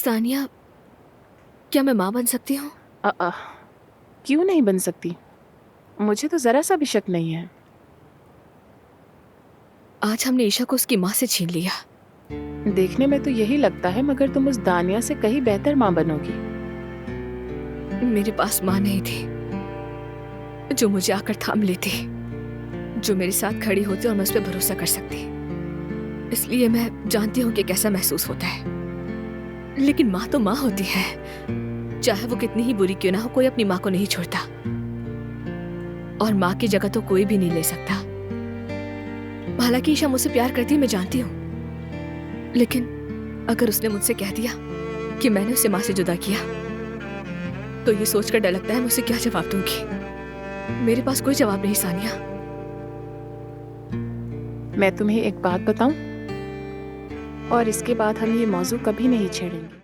सानिया, क्या मैं माँ बन सकती हूँ? क्यों नहीं बन सकती? मुझे तो जरा सा भी शक नहीं है। आज हमने ईशा को उसकी माँ से छीन लिया। देखने में तो यही लगता है, मगर तुम उस दानिया से कहीं बेहतर माँ बनोगी। मेरे पास माँ नहीं थी जो मुझे आकर थाम लेती, जो मेरे साथ खड़ी होती और मैं उस पर भरोसा कर सकती। इसलिए मैं जानती हूँ कि कैसा महसूस होता है। लेकिन माँ तो माँ होती है, चाहे वो कितनी ही बुरी क्यों ना हो, कोई अपनी माँ को नहीं छोड़ता। और माँ की जगह तो कोई भी नहीं ले सकता। हालांकि ईशा मुझसे प्यार करती है, मैं जानती हूँ। लेकिन अगर उसने मुझसे कह दिया कि मैंने उसे माँ से जुदा किया, तो ये सोचकर डर लगता है मैं उसे क्या जवाब दूंगी। मेरे पास कोई जवाब नहीं सानिया। मैं तुम्हें एक बात बताऊं, और इसके बाद हम ये मौजू कभी नहीं छेड़ेंगे।